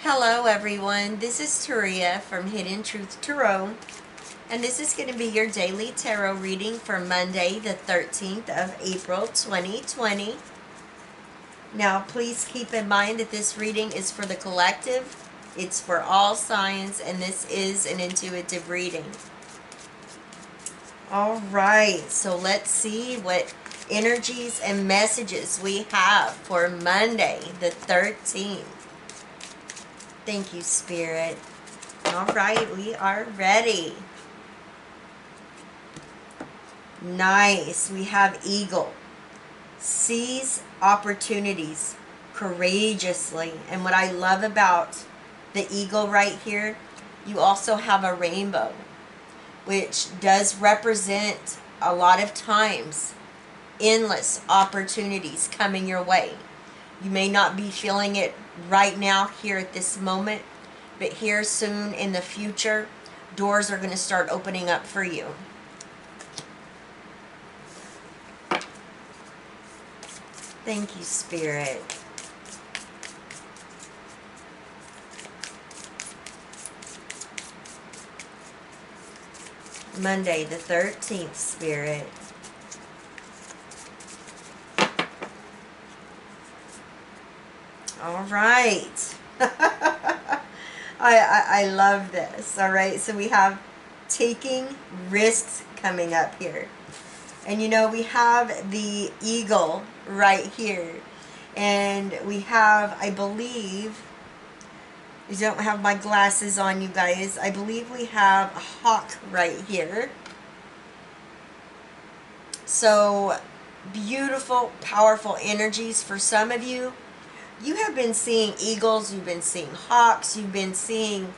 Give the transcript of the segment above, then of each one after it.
Hello everyone, this is TARIA from Hidden Truth Tarot, and this is going to be your daily tarot reading for Monday the 13th of April 2020. Now please keep in mind that this reading is for the collective, it's for all signs, and this is an intuitive reading. Alright, so let's see what energies and messages we have for Monday the 13th. Thank you, Spirit. All right, we are ready. Nice. We have Eagle. Seize opportunities courageously. And what I love about the Eagle right here, you also have a rainbow, which does represent a lot of times endless opportunities coming your way. You may not be feeling it right now here at this moment, but here soon in the future, doors are going to start opening up for you. Thank you, Spirit. Monday the 13th, Spirit. All right. I love this. All right. So we have taking risks coming up here. And you know, we have the eagle right here. And we have, I believe, I don't have my glasses on, you guys. I believe we have a hawk right here. So beautiful, powerful energies for some of you. You have been seeing eagles, you've been seeing hawks, you've been seeing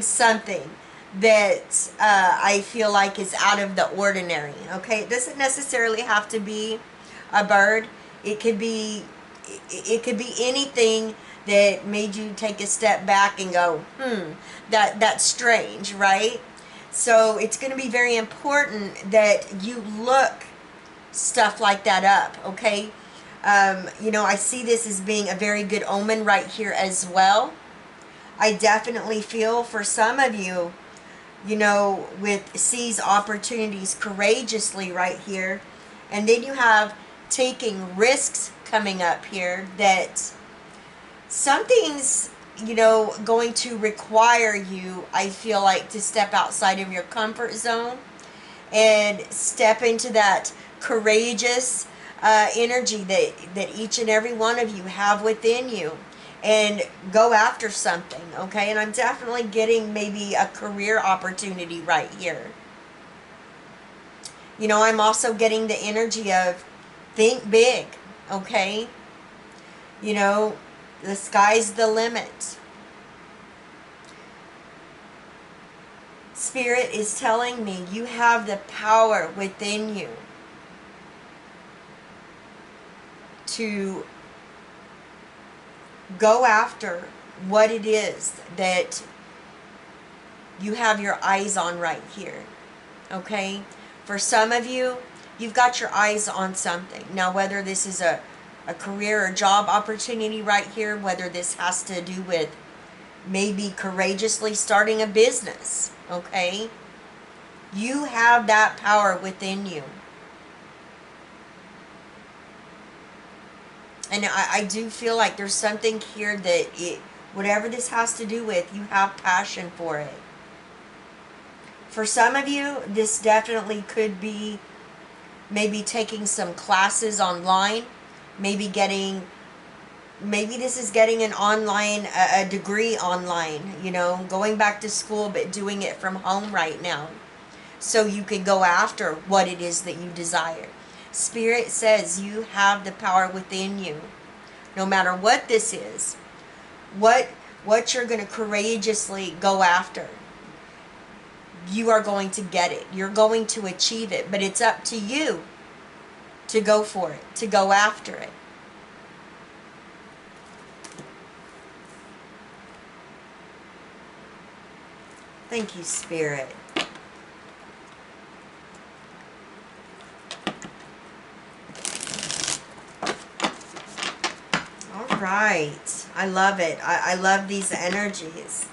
something that I feel like is out of the ordinary. Okay, it doesn't necessarily have to be a bird. It could be anything that made you take a step back and go, that's strange, right? So it's going to be very important that you look stuff like that up, okay? You know, I see this as being a very good omen right here as well. I definitely feel for some of you, you know, with seize opportunities courageously right here. And then you have taking risks coming up here, that something's, you know, going to require you, I feel like, to step outside of your comfort zone and step into that courageous energy that each and every one of you have within you, and go after something, okay? And I'm definitely getting maybe a career opportunity right here. You know, I'm also getting the energy of think big, okay? You know, the sky's the limit. Spirit is telling me you have the power within you to go after what it is that you have your eyes on right here, okay? For some of you, you've got your eyes on something. Now, whether this is a career or job opportunity right here, whether this has to do with maybe courageously starting a business, okay? You have that power within you. And I do feel like there's something here that whatever this has to do with, you have passion for it. For some of you, this definitely could be maybe taking some classes online, maybe this is getting an online, a degree online, you know, going back to school, but doing it from home right now, so you could go after what it is that you desire. Spirit says you have the power within you. No matter what this is, what you're going to courageously go after, you are going to get it. You're going to achieve it. But it's up to you to go for it, to go after it. Thank you, Spirit. Right. I love it. I love these energies.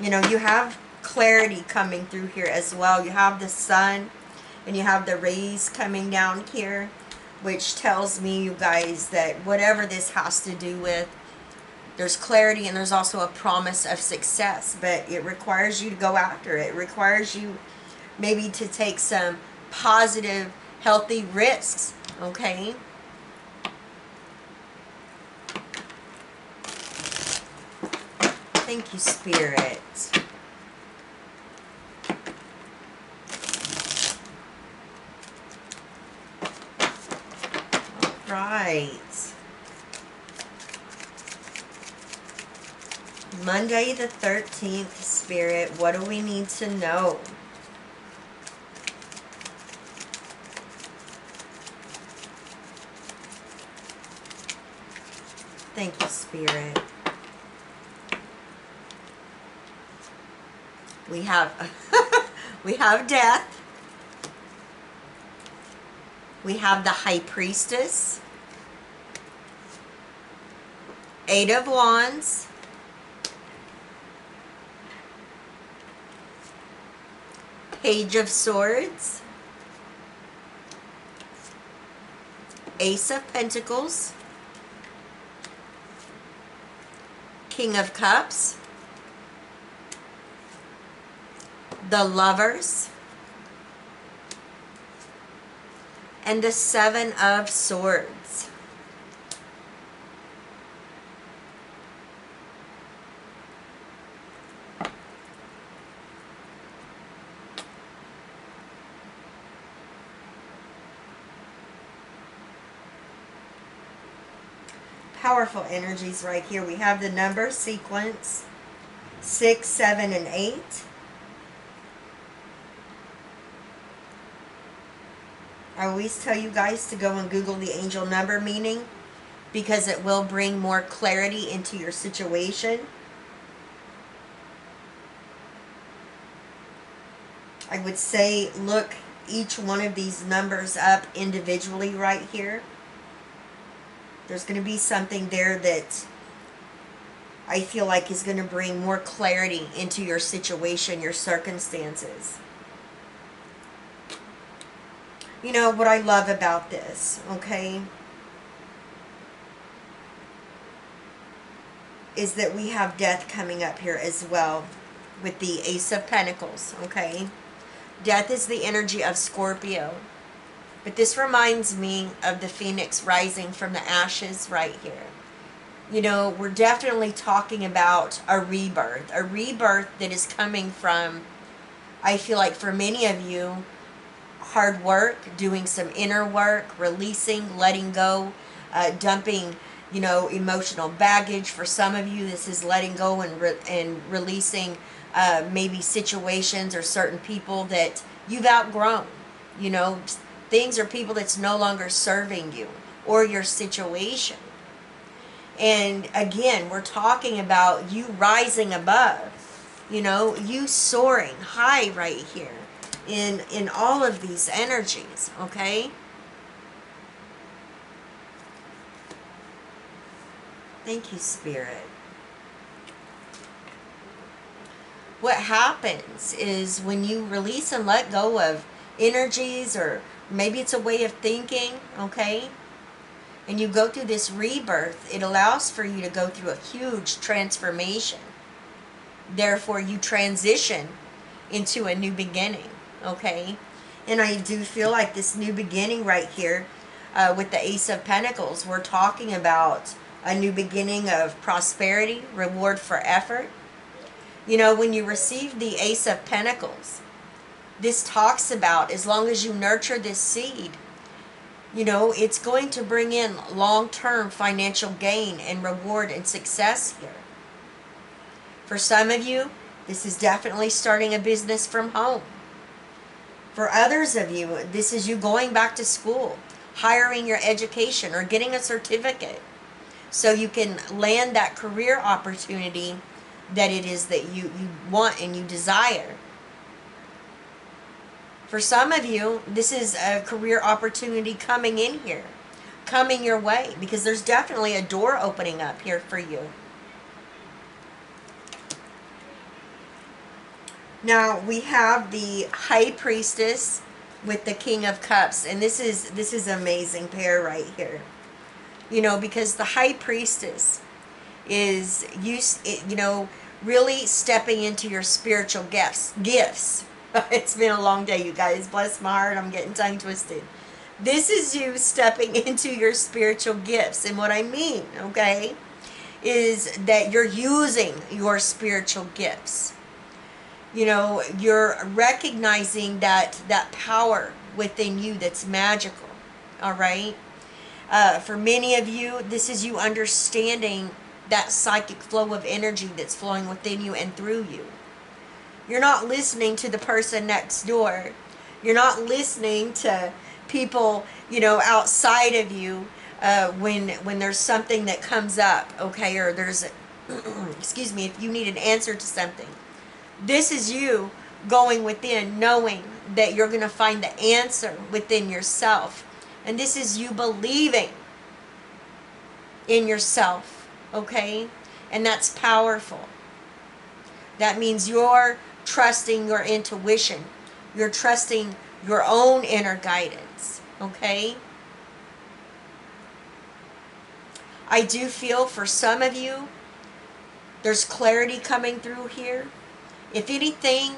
You know, you have clarity coming through here as well. You have the sun and you have the rays coming down here, which tells me, you guys, that whatever this has to do with, there's clarity and there's also a promise of success, but it requires you to go after it. It requires you maybe to take some positive, healthy risks, okay? Thank you, Spirit. All right. Monday the 13th, Spirit, what do we need to know? Thank you, Spirit. We have we have death. We have the High Priestess, Eight of Wands, Page of Swords, Ace of Pentacles, King of Cups, the Lovers, and the Seven of Swords. Powerful energies right here. We have the number sequence 6, 7, and 8. I always tell you guys to go and Google the angel number meaning, because it will bring more clarity into your situation. I would say look each one of these numbers up individually right here. There's going to be something there that I feel like is going to bring more clarity into your situation, your circumstances. You know what I love about this, okay, is that we have death coming up here as well with the Ace of Pentacles, okay? Death is the energy of Scorpio. But this reminds me of the phoenix rising from the ashes right here. You know, we're definitely talking about a rebirth that is coming from, I feel like for many of you, hard work, doing some inner work, releasing, letting go, dumping, you know, emotional baggage. For some of you, this is letting go and releasing maybe situations or certain people that you've outgrown, you know, things or people that's no longer serving you or your situation. And again, we're talking about you rising above, you know, you soaring high right here in all of these energies, okay? Thank you, Spirit. What happens is when you release and let go of energies, or maybe it's a way of thinking, okay? And you go through this rebirth, it allows for you to go through a huge transformation. Therefore, you transition into a new beginning, okay? And I do feel like this new beginning right here with the Ace of Pentacles, we're talking about a new beginning of prosperity, reward for effort. You know, when you receive the Ace of Pentacles, this talks about as long as you nurture this seed, you know, it's going to bring in long-term financial gain and reward and success here. For some of you, this is definitely starting a business from home. For others of you, this is you going back to school, hiring your education, or getting a certificate so you can land that career opportunity that it is that you want and you desire. For some of you, this is a career opportunity coming in here coming your way, because there's definitely a door opening up here for you. Now we have the High Priestess with the King of Cups, and this is an amazing pair right here. You know, because the High Priestess is really stepping into your spiritual gifts. It's been a long day, you guys. Bless my heart, I'm getting tongue twisted. This is you stepping into your spiritual gifts. And what I mean, okay, is that you're using your spiritual gifts. You know, you're recognizing that power within you that's magical. All right? For many of you, this is you understanding that psychic flow of energy that's flowing within you and through you. You're not listening to the person next door. You're not listening to people, outside of you when there's something that comes up, okay, or there's, excuse me, if you need an answer to something. This is you going within, knowing that you're going to find the answer within yourself. And this is you believing in yourself, okay? And that's powerful. That means you're trusting your intuition. You're trusting your own inner guidance, okay? I do feel for some of you, there's clarity coming through here. If anything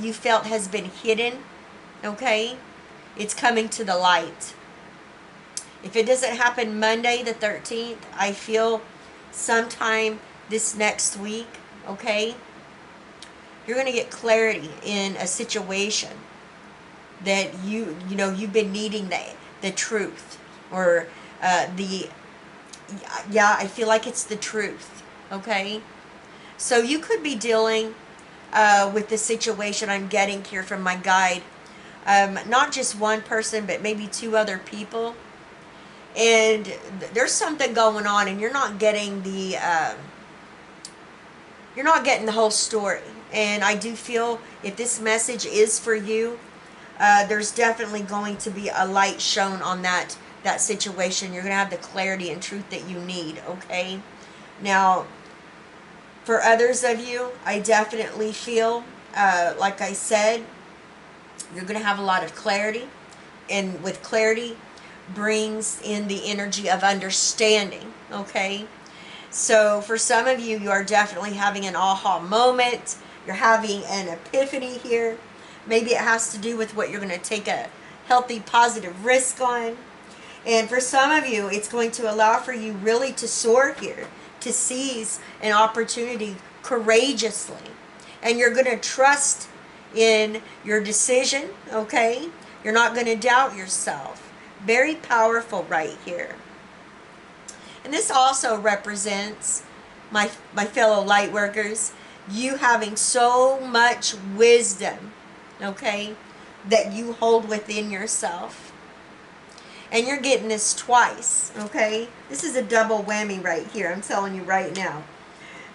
you felt has been hidden, okay, it's coming to the light. If it doesn't happen Monday the 13th, I feel sometime this next week, okay, you're going to get clarity in a situation that you've been needing the truth, or I feel like it's the truth, okay? So you could be dealing with the situation I'm getting here from my guide. Not just one person, but maybe two other people. And there's something going on, and you're not getting the whole story. And I do feel if this message is for you, there's definitely going to be a light shown on that situation. You're going to have the clarity and truth that you need, okay? Now, for others of you, I definitely feel, like I said, you're going to have a lot of clarity. And with clarity brings in the energy of understanding, okay? So for some of you, you are definitely having an aha moment. You're having an epiphany here. Maybe it has to do with what you're going to take a healthy, positive risk on. And for some of you, it's going to allow for you really to soar here, to seize an opportunity courageously. And you're going to trust in your decision, okay? You're not going to doubt yourself. Very powerful right here. And this also represents, my fellow light workers, you having so much wisdom, okay, that you hold within yourself. And you're getting this twice, okay? This is a double whammy right here, I'm telling you right now.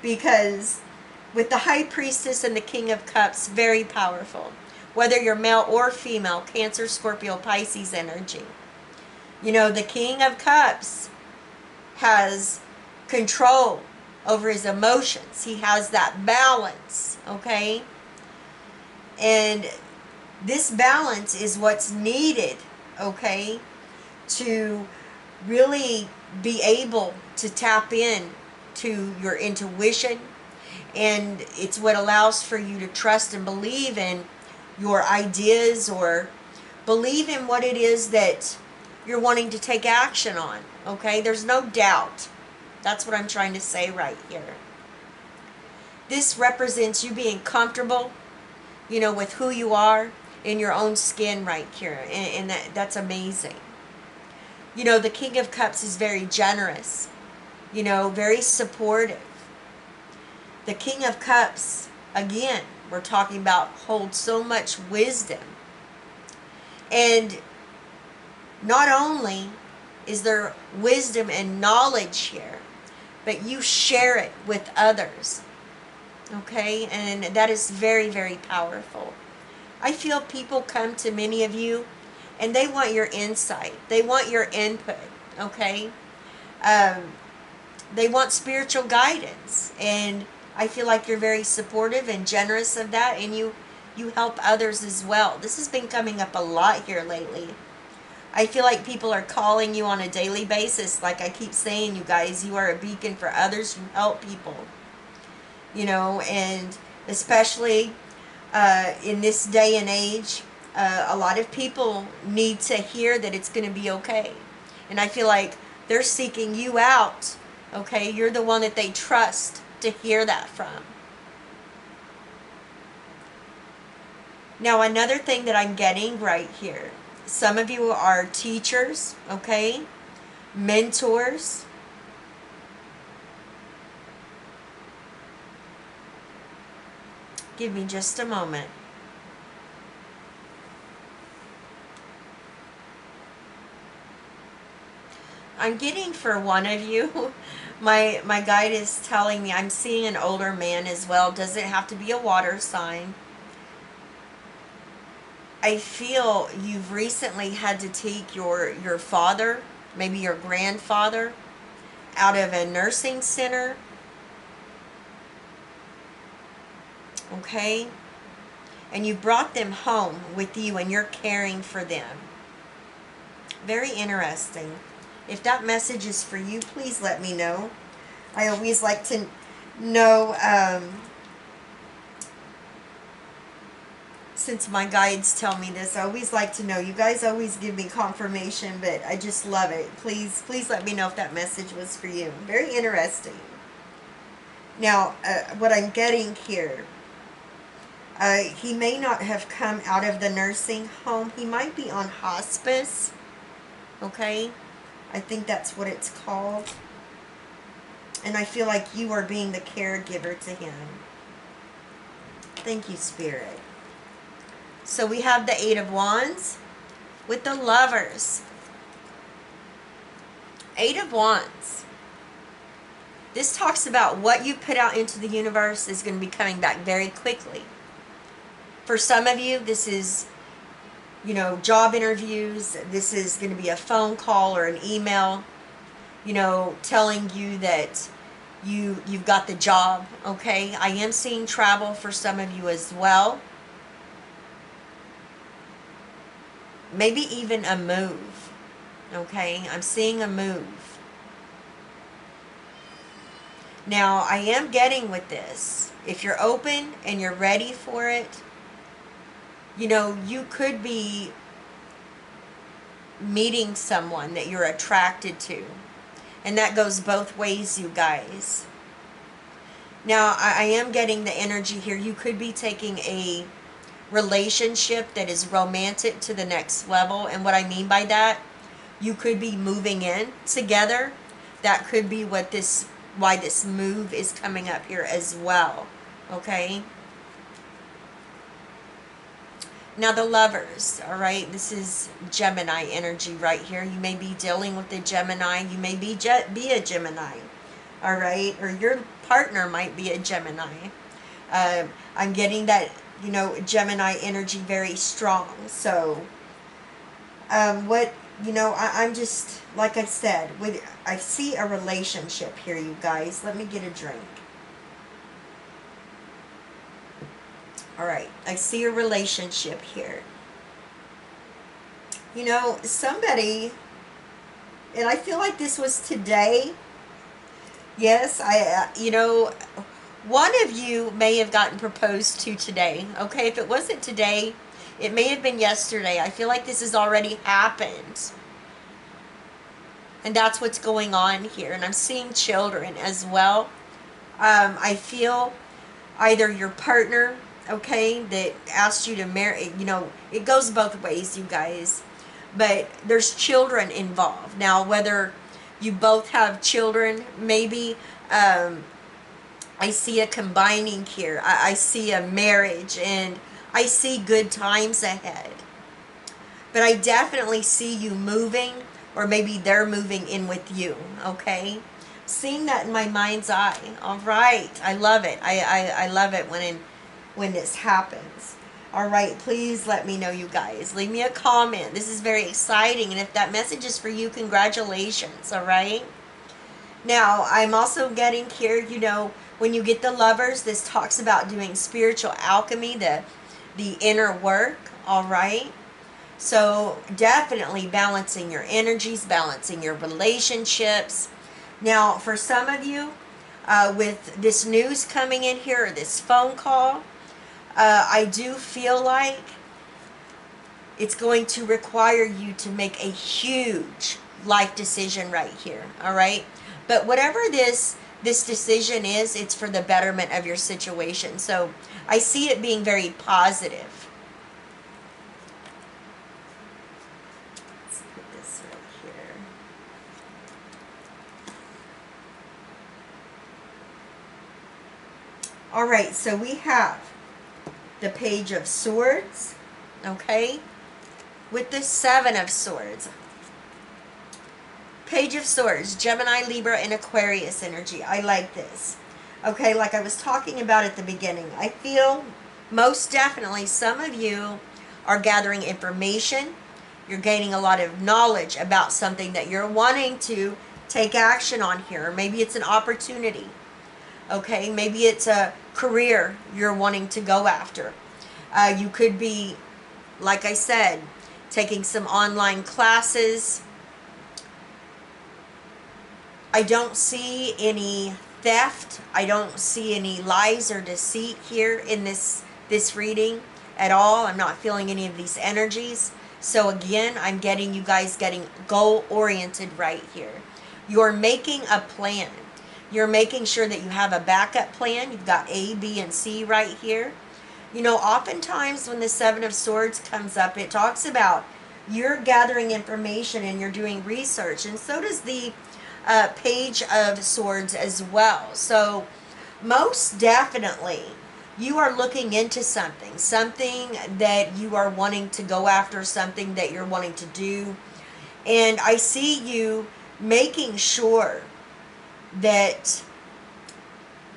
Because with the High Priestess and the King of Cups, very powerful. Whether you're male or female, Cancer, Scorpio, Pisces energy. You know, the King of Cups has control over his emotions. He has that balance, okay? And this balance is what's needed, okay, to really be able to tap in to your intuition. And it's what allows for you to trust and believe in your ideas, or believe in what it is that you're wanting to take action on, okay? There's no doubt. That's what I'm trying to say right here. This represents you being comfortable, you know, with who you are in your own skin right here. And that's amazing. You know, the King of Cups is very generous, you know, very supportive. The King of Cups, again, we're talking about, holds so much wisdom. And not only is there wisdom and knowledge here, but you share it with others, okay? And that is very, very powerful. I feel people come to many of you and they want your insight. They want your input, okay? They want spiritual guidance, and I feel like you're very supportive and generous of that, and you help others as well. This has been coming up a lot here lately. I feel like people are calling you on a daily basis. Like I keep saying, you guys, you are a beacon for others. You help people, you know, and especially in this day and age, a lot of people need to hear that it's going to be okay. And I feel like they're seeking you out, okay? You're the one that they trust to hear that from. Now, another thing that I'm getting right here, some of you are teachers, okay? Mentors. Give me just a moment. I'm getting for one of you, my guide is telling me, I'm seeing an older man as well. Does it have to be a water sign? I feel you've recently had to take your father, maybe your grandfather, out of a nursing center. Okay? And you brought them home with you and you're caring for them. Very interesting. If that message is for you, please let me know. I always like to know, since my guides tell me this, I always like to know. You guys always give me confirmation, but I just love it. Please let me know if that message was for you. Very interesting. Now, what I'm getting here, he may not have come out of the nursing home. He might be on hospice. Okay? I think that's what it's called. And I feel like you are being the caregiver to him. Thank you, Spirit. So we have the Eight of Wands with the Lovers. Eight of Wands. This talks about what you put out into the universe is going to be coming back very quickly. For some of you, this is, you know, job interviews. This is going to be a phone call or an email, you know, telling you that you've got the job, okay? I am seeing travel for some of you as well. Maybe even a move, okay? I'm seeing a move. Now, I am getting with this, if you're open and you're ready for it, you know, you could be meeting someone that you're attracted to. And that goes both ways, you guys. Now, I am getting the energy here. You could be taking a relationship that is romantic to the next level. And what I mean by that, you could be moving in together. That could be what why this move is coming up here as well. Okay? Now the Lovers, all right, this is Gemini energy right here. You may be dealing with a Gemini. You may be a Gemini, all right, or your partner might be a Gemini. I'm getting that, you know, Gemini energy very strong. So, I'm just, like I said, I see a relationship here, you guys. Let me get a drink. All right, I see a relationship here. You know, somebody, and I feel like this was today. Yes, you know, one of you may have gotten proposed to today. Okay, if it wasn't today, it may have been yesterday. I feel like this has already happened. And that's what's going on here. And I'm seeing children as well. I feel either your partner, okay, that asked you to marry, you know, it goes both ways, you guys, but there's children involved. Now, whether you both have children, maybe, I see a combining here. I see a marriage, and I see good times ahead. But I definitely see you moving, or maybe they're moving in with you, okay? Seeing that in my mind's eye. All right, I love it. I love it when this happens. All right, please let me know, you guys. Leave me a comment. This is very exciting. And if that message is for you, congratulations, all right? Now, I'm also getting here, you know, when you get the Lovers, this talks about doing spiritual alchemy, the inner work, all right? So definitely balancing your energies, balancing your relationships. Now, for some of you, with this news coming in here, or this phone call, I do feel like it's going to require you to make a huge life decision right here, all right? But whatever this decision is, it's for the betterment of your situation. So I see it being very positive. Let's put this right here. All right, so we have the Page of Swords, okay, with the Seven of Swords. Page of Swords, Gemini, Libra, and Aquarius energy. I like this. Okay, like I was talking about at the beginning, I feel most definitely some of you are gathering information. You're gaining a lot of knowledge about something that you're wanting to take action on here. Maybe it's an opportunity. Okay, maybe it's a career you're wanting to go after. You could be, like I said, taking some online classes. I don't see any theft. I don't see any lies or deceit here in this reading at all. I'm not feeling any of these energies. So again, I'm getting you guys getting goal-oriented right here. You're making a plan. You're making sure that you have a backup plan. You've got A, B, and C right here. You know, oftentimes when the Seven of Swords comes up, it talks about you're gathering information and you're doing research. And so does the Page of Swords as well. So most definitely you are looking into something that you are wanting to go after, something that you're wanting to do. And I see you making sure that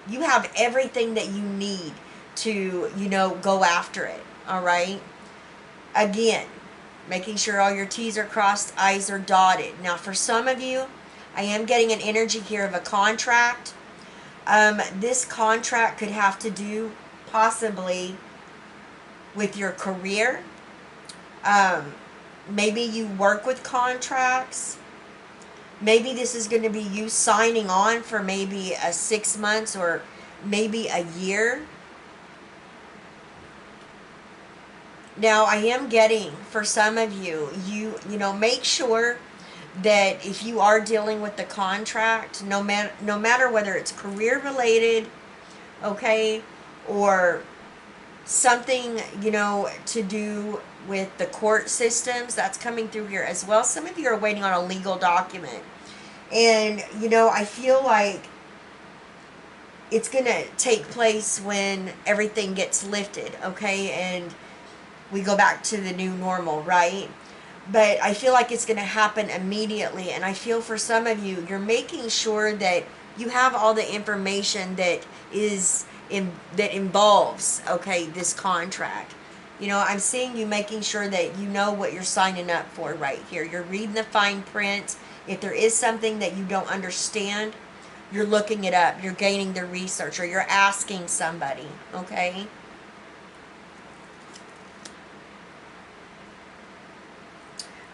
you have everything that you need to, you know, go after it, all right? Again, making sure all your T's are crossed, I's are dotted. Now, for some of you, I am getting an energy here of a contract. This contract could have to do possibly with your career. Maybe you work with contracts. Maybe this is going to be you signing on for maybe 6 months or maybe a year. Now, I am getting, for some of you, you know, make sure that if you are dealing with the contract, no matter whether it's career related, okay, or something, you know, to do with the court systems, that's coming through here as well. Some of you are waiting on a legal document. And, you know, I feel like it's going to take place when everything gets lifted, okay, and we go back to the new normal, right? But I feel like it's going to happen immediately. And I feel for some of you, you're making sure that you have all the information that that involves, okay, this contract. You know, I'm seeing you making sure that you know what you're signing up for right here. You're reading the fine print. If there is something that you don't understand, you're looking it up. You're gaining the research, or you're asking somebody, okay?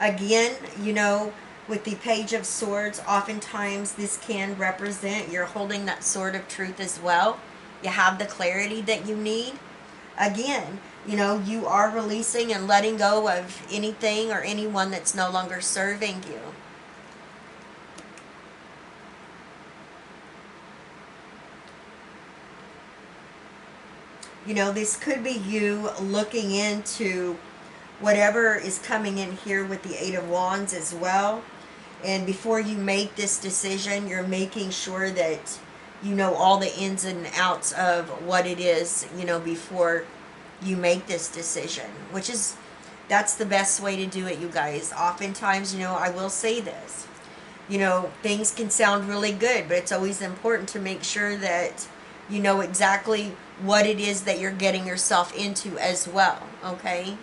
Again, you know, with the Page of Swords, oftentimes this can represent you're holding that sword of truth as well. You have the clarity that you need. Again, you know, you are releasing and letting go of anything or anyone that's no longer serving you. You know, this could be you looking into whatever is coming in here with the Eight of Wands as well. And before you make this decision, you're making sure that you know all the ins and outs of what it is, you know, before you make this decision, which is, that's the best way to do it, you guys. Oftentimes, you know, I will say this, you know, things can sound really good, but it's always important to make sure that You know exactly what it is that you're getting yourself into as well, okay?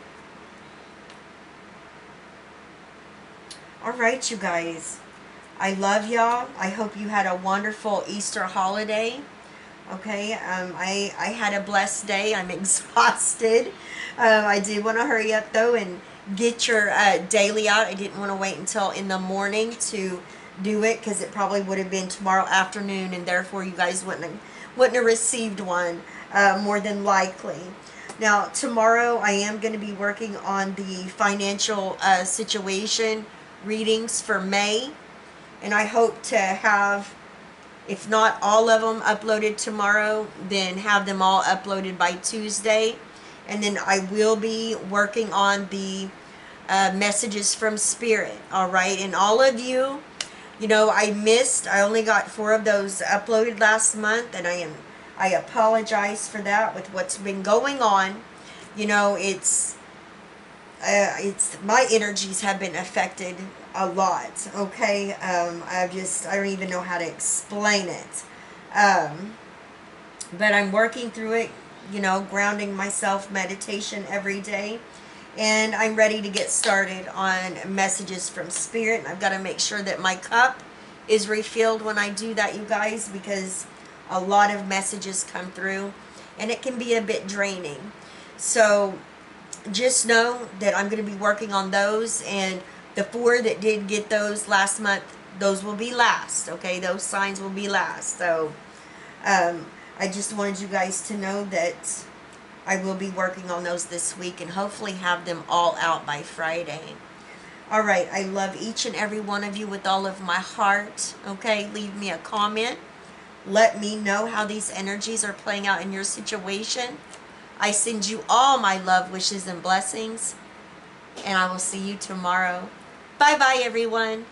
All right, you guys. I love y'all. I hope you had a wonderful Easter holiday. Okay, I had a blessed day. I'm exhausted. I do want to hurry up though and get your daily out. I didn't want to wait until in the morning to do it because it probably would have been tomorrow afternoon, and therefore you guys wouldn't have received one more than likely. Now tomorrow I am going to be working on the financial situation readings for May, and I hope to have, if not all of them uploaded tomorrow, then have them all uploaded by Tuesday. And then I will be working on the messages from Spirit. All right. And all of you, you know, I only got 4 of those uploaded last month. And I apologize for that with what's been going on. You know, it's my energies have been affected a lot, okay? I don't even know how to explain it. But I'm working through it, you know, grounding myself, meditation every day. And I'm ready to get started on messages from Spirit. And I've got to make sure that my cup is refilled when I do that, you guys, because a lot of messages come through and it can be a bit draining. So just know that I'm going to be working on those, and the 4 that did get those last month, those will be last, okay? Those signs will be last. So I just wanted you guys to know that I will be working on those this week and hopefully have them all out by Friday. All right, I love each and every one of you with all of my heart, okay? Leave me a comment. Let me know how these energies are playing out in your situation. I send you all my love, wishes, and blessings. And I will see you tomorrow. Bye-bye, everyone.